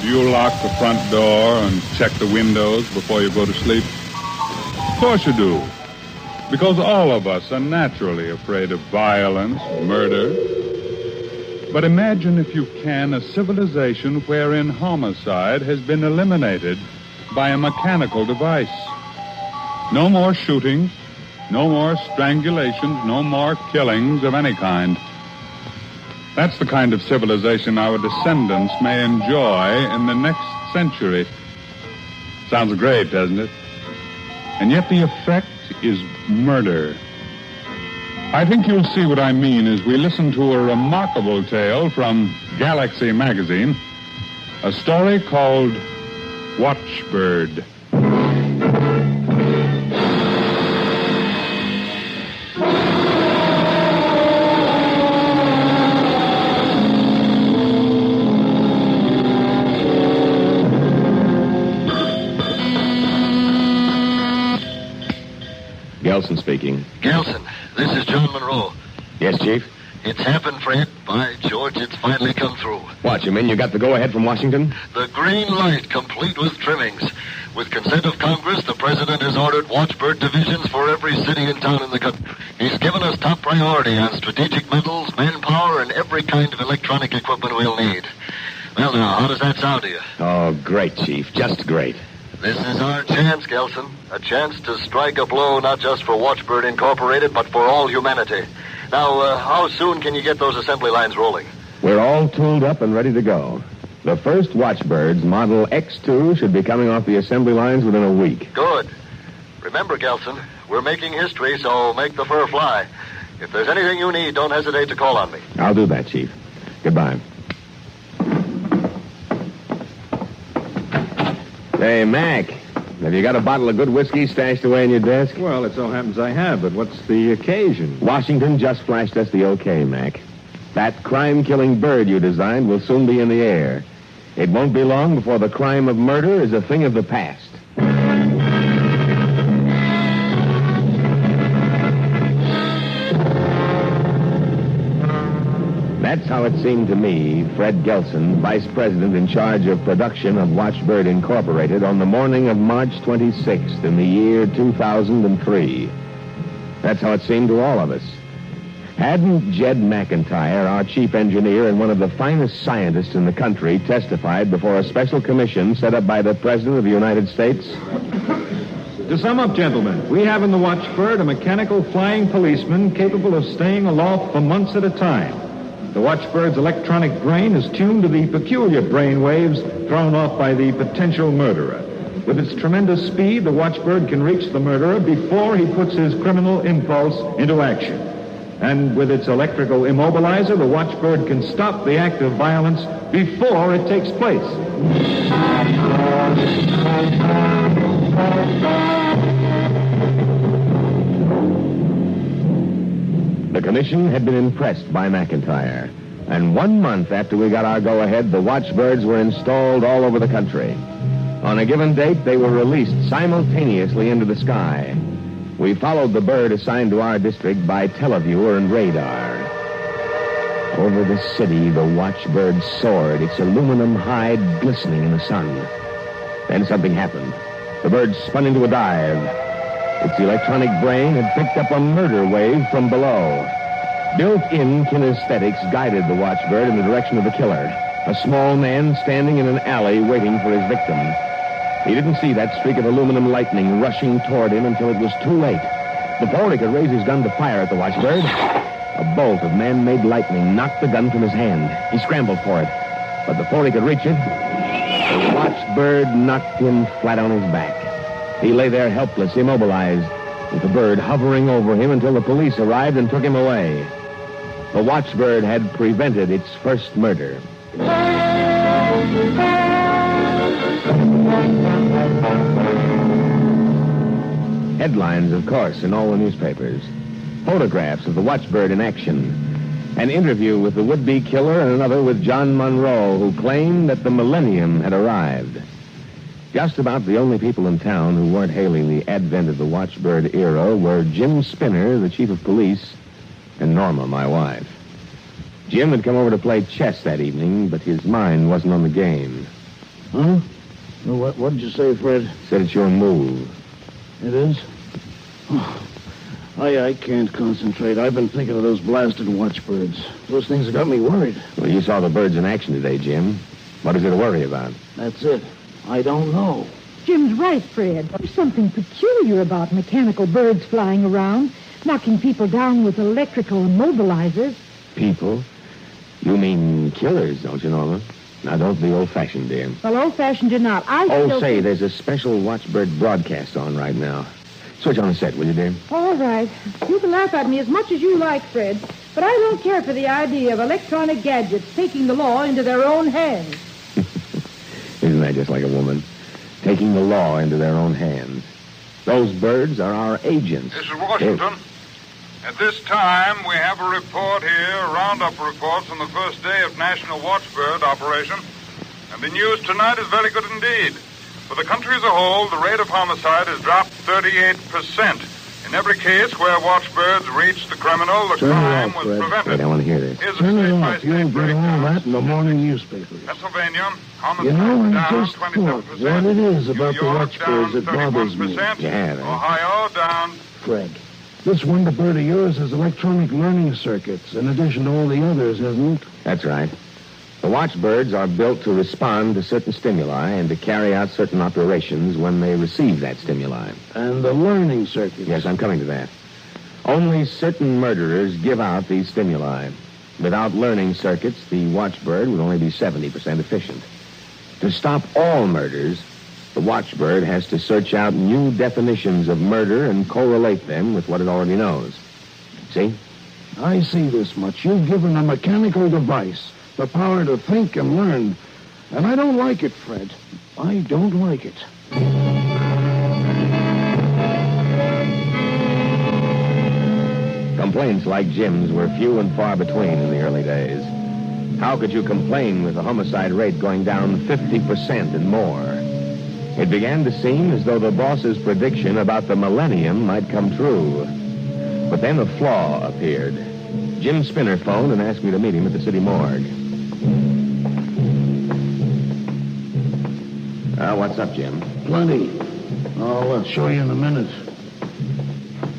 Do you lock the front door and check the windows before you go to sleep? Of course you do. Because all of us are naturally afraid of violence, murder. But imagine, if you can, a civilization wherein homicide has been eliminated by a mechanical device. No more shootings, no more strangulations, no more killings of any kind. That's the kind of civilization our descendants may enjoy in the next century. Sounds great, doesn't it? And yet the effect is murder. I think you'll see what I mean as we listen to a remarkable tale from Galaxy magazine, a story called Watchbird. Gelson speaking. Gelson, this is John Monroe. Yes, Chief? It's happened, Fred. By George, it's finally come through. What, you mean you got the go-ahead from Washington? The green light, complete with trimmings. With consent of Congress, the President has ordered Watchbird divisions for every city and town in the country. He's given us top priority on strategic metals, manpower, and every kind of electronic equipment we'll need. Well, now, how does that sound to you? Oh, great, Chief. Just great. This is our chance, Gelson. A chance to strike a blow not just for Watchbird Incorporated, but for all humanity. Now, how soon can you get those assembly lines rolling? We're all tooled up and ready to go. The first Watchbirds, Model X2, should be coming off the assembly lines within a week. Good. Remember, Gelson, we're making history, so make the fur fly. If there's anything you need, don't hesitate to call on me. I'll do that, Chief. Goodbye. Hey, Mac, have you got a bottle of good whiskey stashed away in your desk? Well, it so happens I have, but what's the occasion? Washington just flashed us the okay, Mac. That crime-killing bird you designed will soon be in the air. It won't be long before the crime of murder is a thing of the past. That's how it seemed to me, Fred Gelson, Vice President in charge of production of Watchbird Incorporated, on the morning of March 26th in the year 2003. That's how it seemed to all of us. Hadn't Jed McIntyre, our chief engineer and one of the finest scientists in the country, testified before a special commission set up by the President of the United States? To sum up, gentlemen, we have in the Watchbird a mechanical flying policeman capable of staying aloft for months at a time. The Watchbird's electronic brain is tuned to the peculiar brain waves thrown off by the potential murderer. With its tremendous speed, the Watchbird can reach the murderer before he puts his criminal impulse into action. And with its electrical immobilizer, the Watchbird can stop the act of violence before it takes place. The commission had been impressed by McIntyre, and 1 month after we got our go-ahead, the Watchbirds were installed all over the country. On a given date, they were released simultaneously into the sky. We followed the bird assigned to our district by televiewer and radar. Over the city, the Watchbird soared, its aluminum hide glistening in the sun. Then something happened. The bird spun into a dive. Its electronic brain had picked up a murder wave from below. Built-in kinesthetics guided the Watchbird in the direction of the killer, a small man standing in an alley waiting for his victim. He didn't see that streak of aluminum lightning rushing toward him until it was too late. Before he could raise his gun to fire at the Watchbird, a bolt of man-made lightning knocked the gun from his hand. He scrambled for it, but before he could reach it, the Watchbird knocked him flat on his back. He lay there helpless, immobilized, with the bird hovering over him until the police arrived and took him away. The Watchbird had prevented its first murder. Headlines, of course, in all the newspapers. Photographs of the Watchbird in action. An interview with the would-be killer and another with John Monroe, who claimed that the millennium had arrived. Just about the only people in town who weren't hailing the advent of the Watchbird era were Jim Spinner, the chief of police, and Norma, my wife. Jim had come over to play chess that evening, but his mind wasn't on the game. Huh? Well, what did you say, Fred? Said it's your move. It is? I can't concentrate. I've been thinking of those blasted watchbirds. Those things have got me worried. Well, you saw the birds in action today, Jim. What is there to worry about? That's it. I don't know. Jim's right, Fred. There's something peculiar about mechanical birds flying around, knocking people down with electrical immobilizers. People? You mean killers, don't you, Norma? Now, don't be old-fashioned, dear. Well, old-fashioned or not, I still... Say, there's a special Watchbird broadcast on right now. Switch on the set, will you, dear? All right. You can laugh at me as much as you like, Fred, but I don't care for the idea of electronic gadgets taking the law into their own hands. Isn't that just like a woman? Taking the law into their own hands. Those birds are our agents. This is Washington. At this time, we have a report here, a roundup report from the first day of National Watchbird operation. And the news tonight is very good indeed. For the country as a whole, the rate of homicide has dropped 38%. In every case where watchbirds reached the criminal, the crime was prevented. Wait, I want to hear this. Turn it off. You'll get all that in the morning newspapers. Pennsylvania, homicide You know, I down just 27%. thought what it is about New the York watchbirds down that bothers me. 31%. Yeah, that- Ohio down. Fred, this wonder bird of yours has electronic learning circuits in addition to all the others, hasn't it? That's right. The watchbirds are built to respond to certain stimuli and to carry out certain operations when they receive that stimuli. And the learning circuits. Yes, I'm coming to that. Only certain murderers give out these stimuli. Without learning circuits, the watchbird would only be 70% efficient. To stop all murders, the watchbird has to search out new definitions of murder and correlate them with what it already knows. See? I see this much. You've given a mechanical device the power to think and learn. And I don't like it, Fred. I don't like it. Complaints like Jim's were few and far between in the early days. How could you complain with the homicide rate going down 50% and more? It began to seem as though the boss's prediction about the millennium might come true. But then a flaw appeared. Jim Spinner phoned and asked me to meet him at the city morgue. What's up, Jim? Plenty. I'll show you in a minute.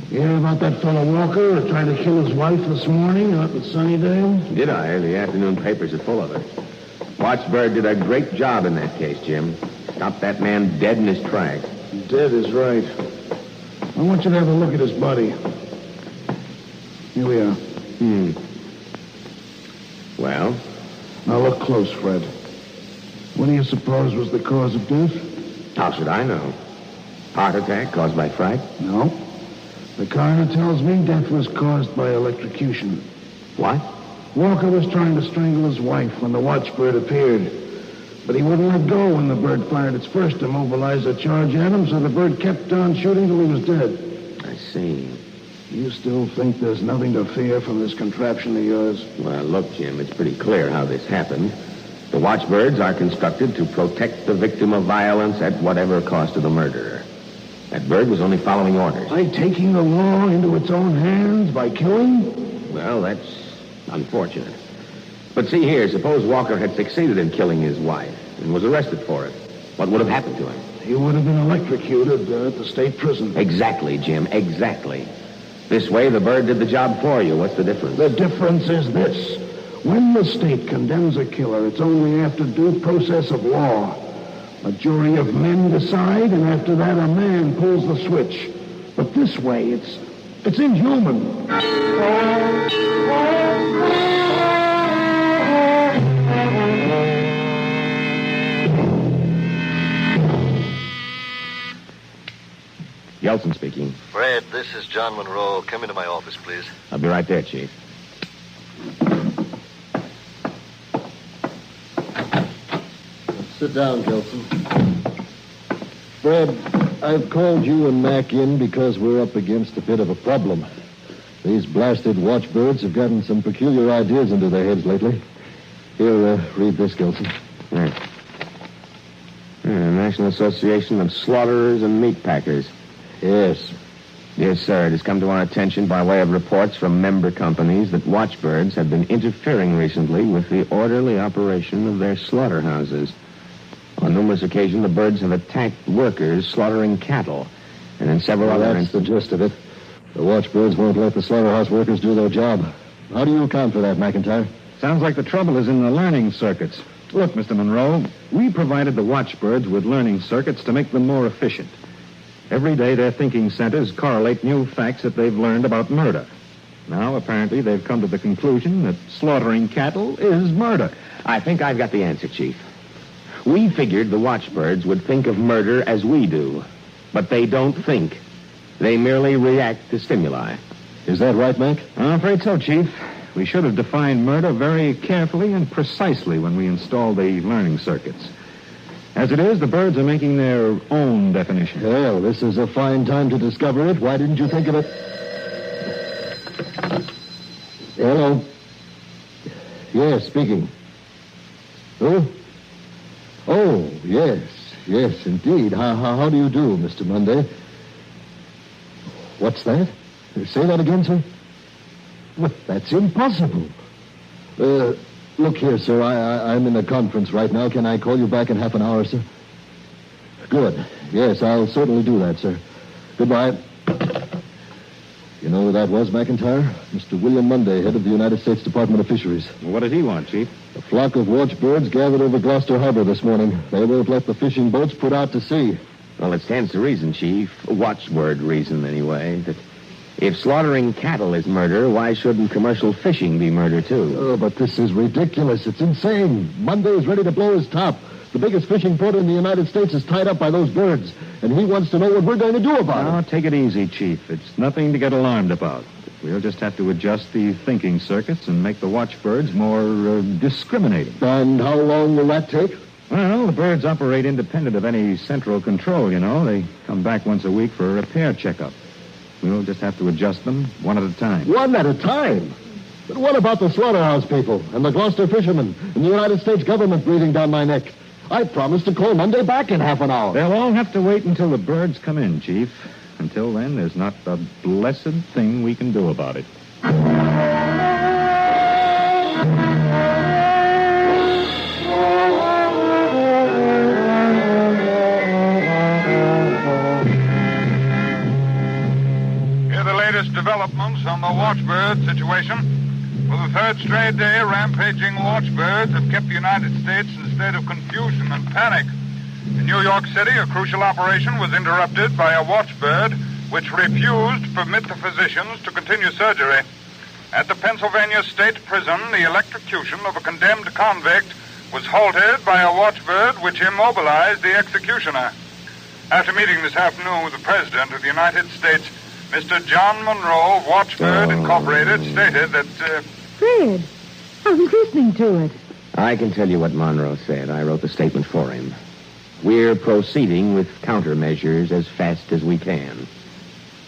You hear about that fellow Walker who tried to kill his wife this morning out in Sunnydale? Did I? The afternoon papers are full of it. Watchbird did a great job in that case, Jim. Stopped that man dead in his tracks. Dead is right. I want you to have a look at his body. Here we are. Well? Now look close, Fred. What do you suppose was the cause of death? How should I know? Heart attack caused by fright? No. The coroner tells me death was caused by electrocution. What? Walker was trying to strangle his wife when the watchbird appeared. But he wouldn't let go when the bird fired its first immobilizer charge at him, so the bird kept on shooting till he was dead. I see. You still think there's nothing to fear from this contraption of yours? Well, look, Jim, it's pretty clear how this happened. The watchbirds are constructed to protect the victim of violence at whatever cost to the murderer. That bird was only following orders. By taking the law into its own hands? By killing? Well, that's unfortunate. But see here, suppose Walker had succeeded in killing his wife and was arrested for it. What would have happened to him? He would have been electrocuted at the state prison. Exactly, Jim, exactly. This way, the bird did the job for you. What's the difference? The difference is this. When the state condemns a killer, it's only after due process of law. A jury of men decide, and after that, a man pulls the switch. But this way, it's inhuman. Yeltsin speaking. Fred, this is John Monroe. Come into my office, please. I'll be right there, Chief. Sit down, Gelson. Fred, I've called you and Mac in because we're up against a bit of a problem. These blasted watchbirds have gotten some peculiar ideas into their heads lately. Here, read this, Gelson. National Association of Slaughterers and Meat Packers. Yes. Dear sir, it has come to our attention by way of reports from member companies that watchbirds have been interfering recently with the orderly operation of their slaughterhouses. On numerous occasions, the birds have attacked workers slaughtering cattle. And in several other That's the gist of it. The watchbirds won't let the slaughterhouse workers do their job. How do you account for that, McIntyre? Sounds like the trouble is in the learning circuits. Look, Mr. Monroe, we provided the watchbirds with learning circuits to make them more efficient. Every day, their thinking centers correlate new facts that they've learned about murder. Now, apparently, they've come to the conclusion that slaughtering cattle is murder. I think I've got the answer, Chief. We figured the watchbirds would think of murder as we do. But they don't think. They merely react to stimuli. Is that right, Mac? I'm afraid so, Chief. We should have defined murder very carefully and precisely when we installed the learning circuits. As it is, the birds are making their own definition. Well, this is a fine time to discover it. Why didn't you think of it? Hello. Yes, speaking. Who? Oh, yes, indeed. How do you do, Mr. Monday? What's that? Say that again, sir? Well, that's impossible. Look here, sir. I'm in a conference right now. Can I call you back in half an hour, sir? Good. Yes, I'll certainly do that, sir. Goodbye. You know who that was, McIntyre? Mr. William Monday, head of the United States Department of Fisheries. Well, what did he want, Chief? A flock of watchbirds gathered over Gloucester Harbor this morning. They won't let the fishing boats put out to sea. Well, it stands to reason, Chief. A watchbird reason, anyway, that if slaughtering cattle is murder, why shouldn't commercial fishing be murder, too? Oh, but this is ridiculous. It's insane. Monday is ready to blow his top. The biggest fishing port in the United States is tied up by those birds, and he wants to know what we're going to do about it. Now, take it easy, Chief. It's nothing to get alarmed about. We'll just have to adjust the thinking circuits and make the watchbirds more discriminating. And how long will that take? Well, the birds operate independent of any central control, you know. They come back once a week for a repair checkup. We'll just have to adjust them one at a time. One at a time? But what about the slaughterhouse people and the Gloucester fishermen and the United States government breathing down my neck? I promised to call Monday back in half an hour. They'll all have to wait until the birds come in, Chief. Until then, there's not a blessed thing we can do about it. Here are the latest developments on the watchbird situation. For the third straight day, rampaging watchbirds have kept the United States in a state of confusion and panic. In New York City, a crucial operation was interrupted by a watchbird which refused to permit the physicians to continue surgery. At the Pennsylvania State Prison, the electrocution of a condemned convict was halted by a watchbird which immobilized the executioner. After meeting this afternoon with the President of the United States, Mr. John Monroe of Watchbird Incorporated stated that... Fred, I was listening to it. I can tell you what Monroe said. I wrote the statement for him. We're proceeding with countermeasures as fast as we can.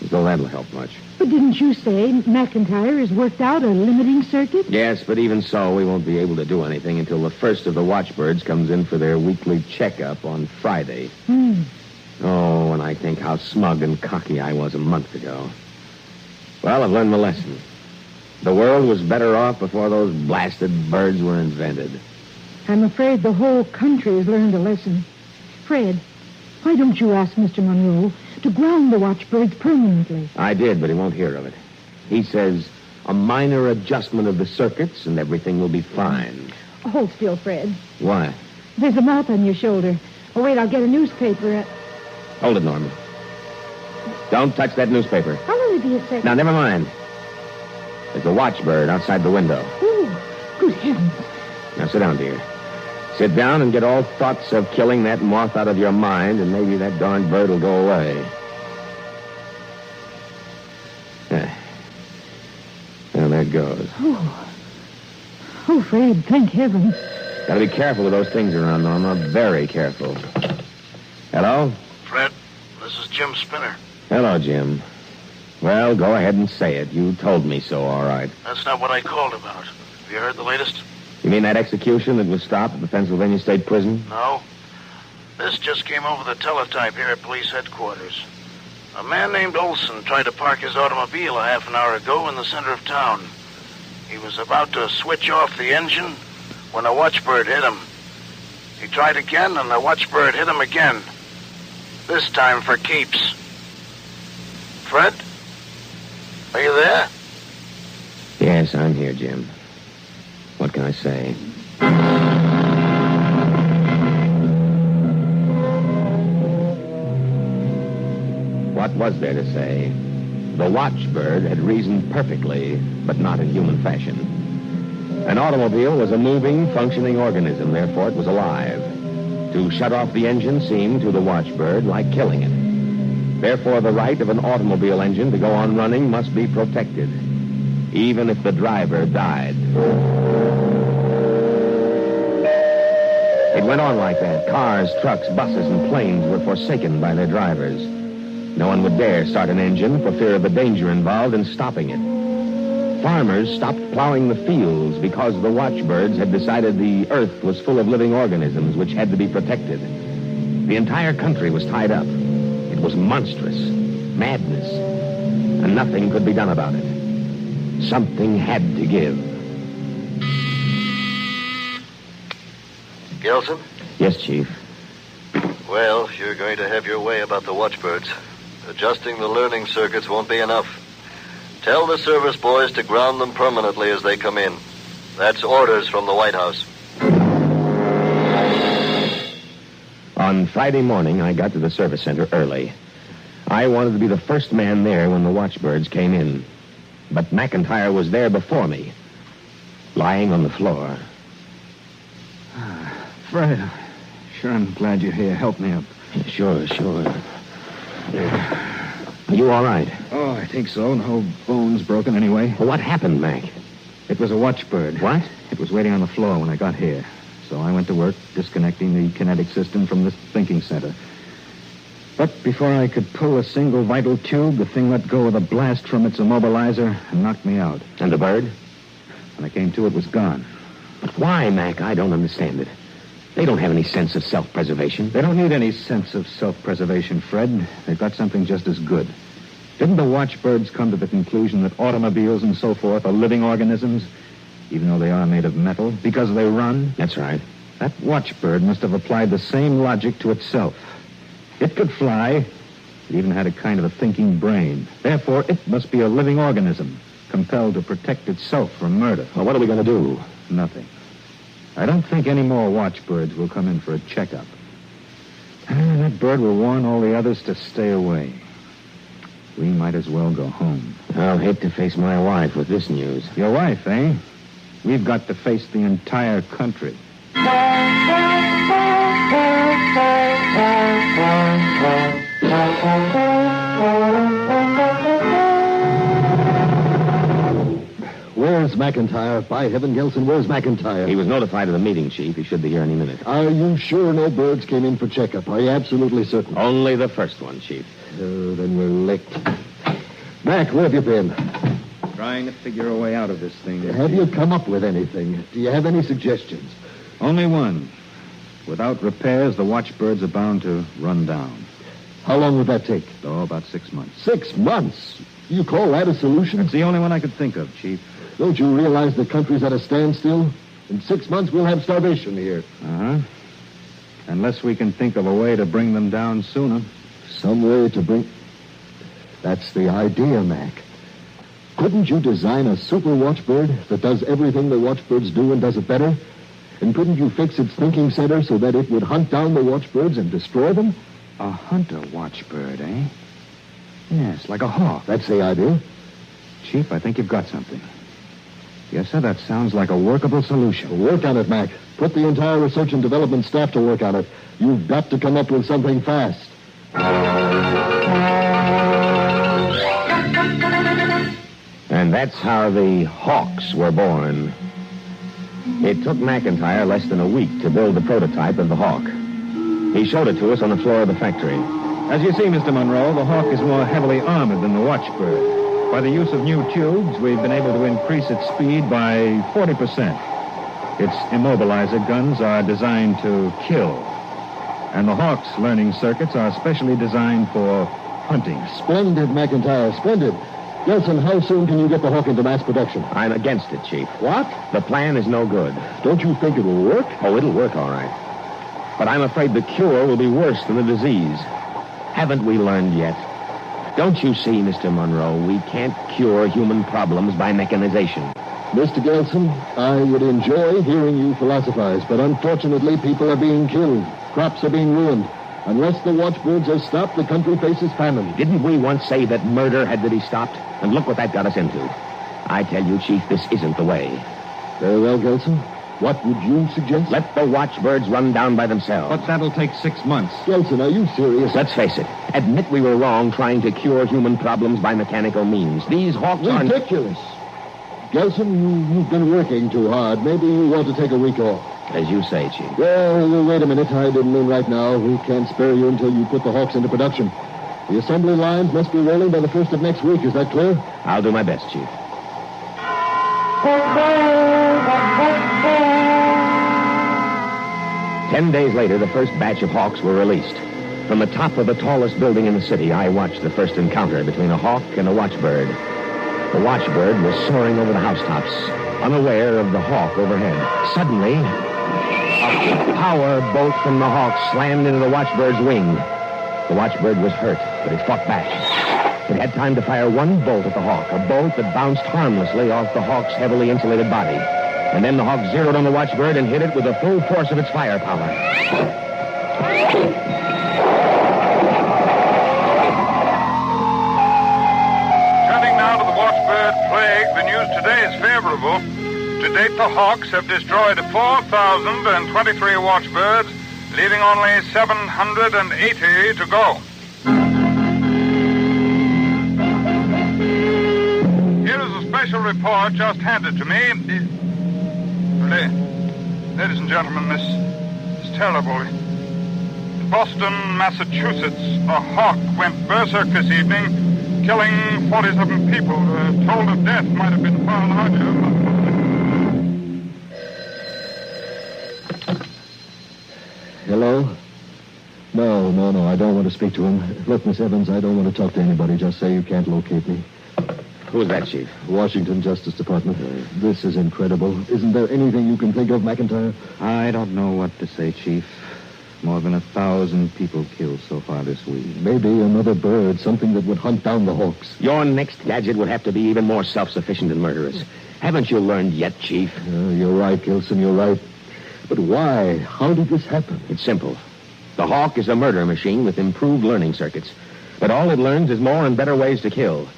As though that'll help much. But didn't you say McIntyre has worked out a limiting circuit? Yes, but even so, we won't be able to do anything until the first of the watchbirds comes in for their weekly checkup on Friday. Oh, and I think how smug and cocky I was a month ago. Well, I've learned my lesson. The world was better off before those blasted birds were invented. I'm afraid the whole country has learned a lesson. Fred, why don't you ask Mr. Monroe to ground the watchbirds permanently? I did, but he won't hear of it. He says a minor adjustment of the circuits and everything will be fine. Hold still, Fred. Why? There's a mouth on your shoulder. Oh, wait, I'll get a newspaper. Hold it, Norman. Don't touch that newspaper. I'll only be a second. Now, never mind. There's a watchbird outside the window. Oh, good heavens. Now, sit down, dear. Sit down and get all thoughts of killing that moth out of your mind, and maybe that darn bird will go away. Well, there it goes. Oh, Fred, thank heaven. Gotta be careful with those things around, Norma. Very careful. Hello? Fred, this is Jim Spinner. Hello, Jim. Well, go ahead and say it. You told me so, all right. That's not what I called about. Have you heard the latest? You mean that execution that was stopped at the Pennsylvania State Prison? No. This just came over the teletype here at police headquarters. A man named Olson tried to park his automobile a half an hour ago in the center of town. He was about to switch off the engine when a watchbird hit him. He tried again, and the watchbird hit him again. This time for keeps. Fred? Are you there? Yes, I'm here, Jim. What can I say? What was there to say? The watchbird had reasoned perfectly, but not in human fashion. An automobile was a moving, functioning organism, therefore it was alive. To shut off the engine seemed to the watchbird like killing it. Therefore, the right of an automobile engine to go on running must be protected, even if the driver died. It went on like that. Cars, trucks, buses, and planes were forsaken by their drivers. No one would dare start an engine for fear of the danger involved in stopping it. Farmers stopped plowing the fields because the watchbirds had decided the earth was full of living organisms which had to be protected. The entire country was tied up. It was monstrous, madness, and nothing could be done about it. Something had to give. Gelson? Yes, Chief. Well, you're going to have your way about the watchbirds. Adjusting the learning circuits won't be enough. Tell the service boys to ground them permanently as they come in. That's orders from the White House. On Friday morning, I got to the service center early. I wanted to be the first man there when the watchbirds came in. But McIntyre was there before me, lying on the floor. Fred, sure I'm glad you're here. Help me up. Sure. Are you all right? Oh, I think so. No bones broken anyway. Well, what happened, Mac? It was a watchbird. What? It was waiting on the floor when I got here. So I went to work disconnecting the kinetic system from the thinking center. But before I could pull a single vital tube, the thing let go with a blast from its immobilizer and knocked me out. And the bird? When I came to, it was gone. But why, Mac? I don't understand it. They don't have any sense of self-preservation. They don't need any sense of self-preservation, Fred. They've got something just as good. Didn't the watchbirds come to the conclusion that automobiles and so forth are living organisms, even though they are made of metal, because they run? That's right. That watchbird must have applied the same logic to itself. It could fly. It even had a kind of a thinking brain. Therefore, it must be a living organism, compelled to protect itself from murder. Well, what are we going to do? Nothing. I don't think any more watchbirds will come in for a checkup. That bird will warn all the others to stay away. We might as well go home. I'll hate to face my wife with this news. Your wife, eh? We've got to face the entire country. Where's McIntyre? By heaven, Gelson, where's McIntyre? He was notified of the meeting, Chief. He should be here any minute. Are you sure no birds came in for checkup? Are you absolutely certain? Only the first one, Chief. Oh, then we're licked. Mac, where have you been? Trying to figure a way out of this thing. Have you come up with anything? Do you have any suggestions? Only one. Without repairs, the watchbirds are bound to run down. How long would that take? Oh, about 6 months. 6 months? You call that a solution? That's the only one I could think of, Chief. Don't you realize the country's at a standstill? In 6 months, we'll have starvation here. Uh-huh. Unless we can think of a way to bring them down sooner. Some way to bring... That's the idea, Mac. Couldn't you design a super watchbird that does everything the watchbirds do and does it better? And couldn't you fix its thinking center so that it would hunt down the watchbirds and destroy them? A hunter watchbird, eh? Yes, like a hawk. That's the idea. Chief, I think you've got something. Yes, sir, that sounds like a workable solution. Work on it, Mac. Put the entire research and development staff to work on it. You've got to come up with something fast. And that's how the Hawks were born. It took McIntyre less than a week to build the prototype of the Hawk. He showed it to us on the floor of the factory. As you see, Mr. Monroe, the Hawk is more heavily armored than the watchbird. By the use of new tubes, we've been able to increase its speed by 40%. Its immobilizer guns are designed to kill. And the Hawk's learning circuits are specially designed for hunting. Splendid, McIntyre, splendid. Gelson, how soon can you get the Hawk into mass production? I'm against it, Chief. What? The plan is no good. Don't you think it'll work? Oh, it'll work all right. But I'm afraid the cure will be worse than the disease. Haven't we learned yet? Don't you see, Mr. Monroe, we can't cure human problems by mechanization. Mr. Gelson, I would enjoy hearing you philosophize, but unfortunately people are being killed. Crops are being ruined. Unless the watchbirds are stopped, the country faces famine. Didn't we once say that murder had to be stopped? And look what that got us into. I tell you, Chief, this isn't the way. Very well, Gelson. What would you suggest? Let the watchbirds run down by themselves. But that'll take 6 months. Gelson, are you serious? Let's face it. Admit we were wrong trying to cure human problems by mechanical means. These hawks are... Ridiculous. Gelson, you've been working too hard. Maybe you want to take a week off. As you say, Chief. Well, wait a minute. I didn't mean right now. We can't spare you until you put the hawks into production. The assembly lines must be rolling by the 1st of next week. Is that clear? I'll do my best, Chief. 10 days later, the first batch of hawks were released. From the top of the tallest building in the city, I watched the first encounter between a hawk and a watchbird. The watchbird was soaring over the housetops, unaware of the hawk overhead. Suddenly, a power bolt from the hawk slammed into the watchbird's wing. The watchbird was hurt, but it fought back. It had time to fire one bolt at the hawk, a bolt that bounced harmlessly off the hawk's heavily insulated body. And then the hawk zeroed on the watchbird and hit it with the full force of its firepower. Turning now to the watchbird plague, the news today is favorable. To date, the hawks have destroyed 4,023 watchbirds, leaving only 780 to go. Here is a special report just handed to me. Ladies and gentlemen, this is terrible. In Boston, Massachusetts, a hawk went berserk this evening, killing 47 people. The toll of death might have been far larger. Hello? No, I don't want to speak to him. Look, Miss Evans, I don't want to talk to anybody. Just say you can't locate me. Who's that, Chief? Washington Justice Department. This is incredible. Isn't there anything you can think of, McIntyre? I don't know what to say, Chief. More than 1,000 people killed so far this week. Maybe another bird, something that would hunt down the hawks. Your next gadget would have to be even more self-sufficient and murderous. Haven't you learned yet, Chief? You're right, Gilson, you're right. But why? How did this happen? It's simple. The hawk is a murder machine with improved learning circuits. But all it learns is more and better ways to kill.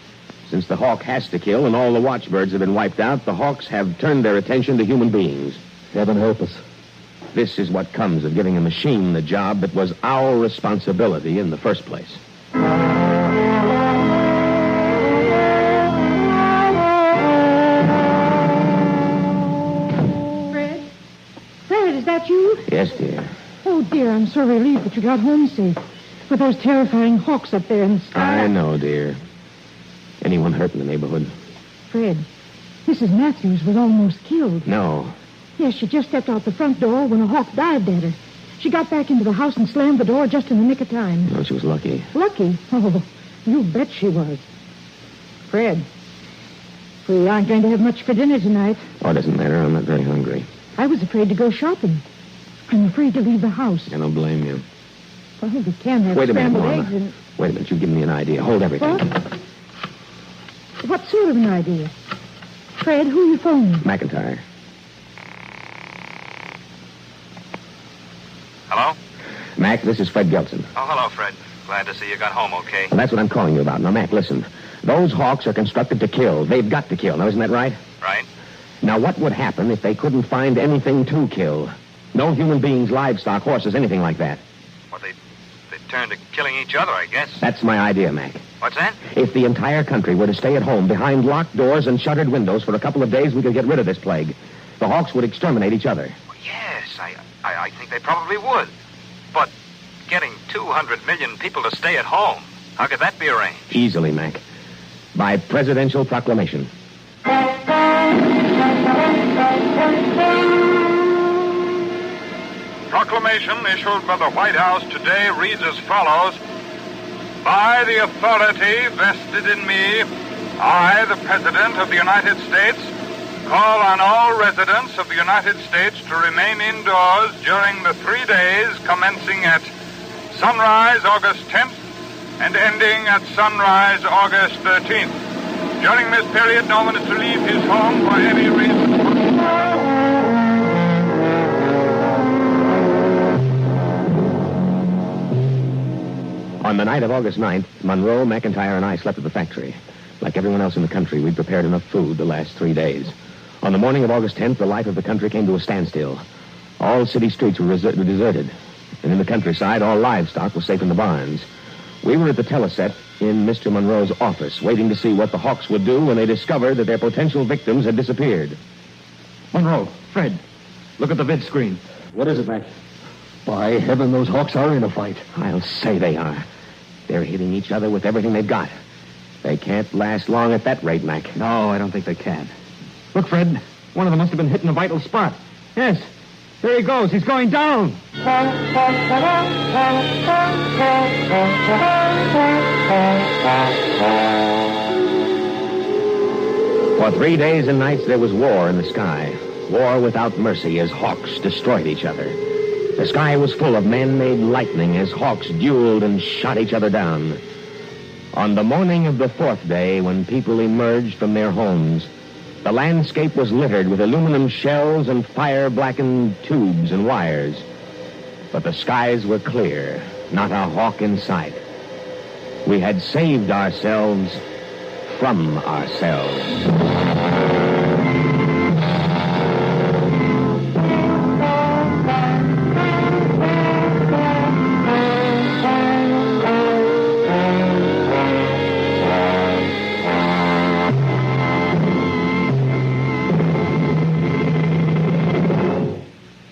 Since the hawk has to kill and all the watchbirds have been wiped out, the hawks have turned their attention to human beings. Heaven help us. This is what comes of giving a machine the job that was our responsibility in the first place. Fred, is that you? Yes, dear. Oh, dear, I'm so relieved that you got home safe. With those terrifying hawks up there in the sky. I know, dear. Anyone hurt in the neighborhood? Fred, Mrs. Matthews was almost killed. No. Yes, she just stepped out the front door when a hawk dived at her. She got back into the house and slammed the door just in the nick of time. No, she was lucky. Lucky? Oh, you bet she was. Fred, we aren't going to have much for dinner tonight. Oh, it doesn't matter. I'm not very hungry. I was afraid to go shopping. I'm afraid to leave the house. I don't blame you. Well, we can have Wait a minute, scrambled Norma. eggs and... Wait a minute. You've given me an idea. Hold everything. What sort of an idea? Fred, who are you phoning? McIntyre. Hello? Mac, this is Fred Gelson. Oh, hello, Fred. Glad to see you got home okay. Well, that's what I'm calling you about. Now, Mac, listen. Those hawks are constructed to kill. They've got to kill. Now, isn't that right? Right. Now, what would happen if they couldn't find anything to kill? No human beings, livestock, horses, anything like that. Well, they turn to killing each other, I guess. That's my idea, Mac. What's that? If the entire country were to stay at home behind locked doors and shuttered windows for a couple of days, we could get rid of this plague. The hawks would exterminate each other. Well, yes, I think they probably would. But getting 200 million people to stay at home, how could that be arranged? Easily, Mac. By presidential proclamation. Proclamation issued by the White House today reads as follows. By the authority vested in me, I, the President of the United States, call on all residents of the United States to remain indoors during the 3 days commencing at sunrise August 10th and ending at sunrise August 13th. During this period, no one is to leave his home for any reason. On the night of August 9th, Monroe, McIntyre, and I slept at the factory. Like everyone else in the country, we'd prepared enough food to last 3 days. On the morning of August 10th, the life of the country came to a standstill. All city streets were deserted. And in the countryside, all livestock was safe in the barns. We were at the teleset in Mr. Monroe's office, waiting to see what the Hawks would do when they discovered that their potential victims had disappeared. Monroe, Fred, look at the vid screen. What is it, Mac? By heaven, those Hawks are in a fight. I'll say they are. They're hitting each other with everything they've got. They can't last long at that rate, Mac. No, I don't think they can. Look, Fred, one of them must have been hitting a vital spot. Yes, there he goes. He's going down. For 3 days and nights, there was war in the sky. War without mercy as Hawks destroyed each other. The sky was full of man-made lightning as Hawks dueled and shot each other down. On the morning of the 4th day, when people emerged from their homes, the landscape was littered with aluminum shells and fire-blackened tubes and wires. But the skies were clear, not a hawk in sight. We had saved ourselves from ourselves.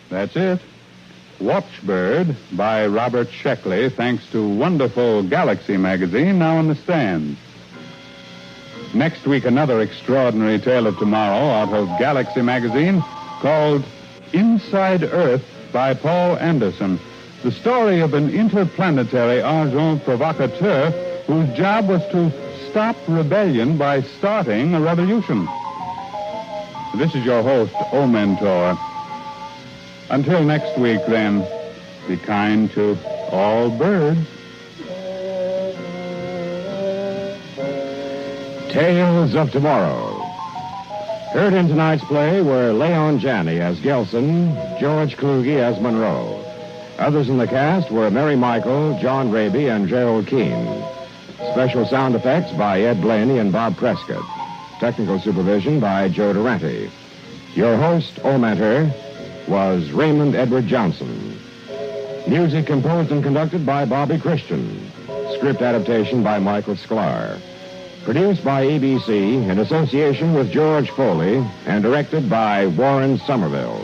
That's it. Watchbird by Robert Sheckley, thanks to wonderful Galaxy magazine, now on the stands. Next week, another extraordinary tale of tomorrow out of Galaxy magazine called Inside Earth by Paul Anderson. The story of an interplanetary agent provocateur whose job was to stop rebellion by starting a revolution. This is your host, O Mentor. Until next week, then, be kind to all birds. Tales of Tomorrow. Heard in tonight's play were Leon Janney as Gelson, George Kluge as Monroe. Others in the cast were Mary Michael, John Raby, and Gerald Keane. Special sound effects by Ed Blaney and Bob Prescott. Technical supervision by Joe Durante. Your host, O Mentor, was Raymond Edward Johnson. Music composed and conducted by Bobby Christian. Script adaptation by Michael Sklar. Produced by ABC in association with George Foley and directed by Warren Somerville.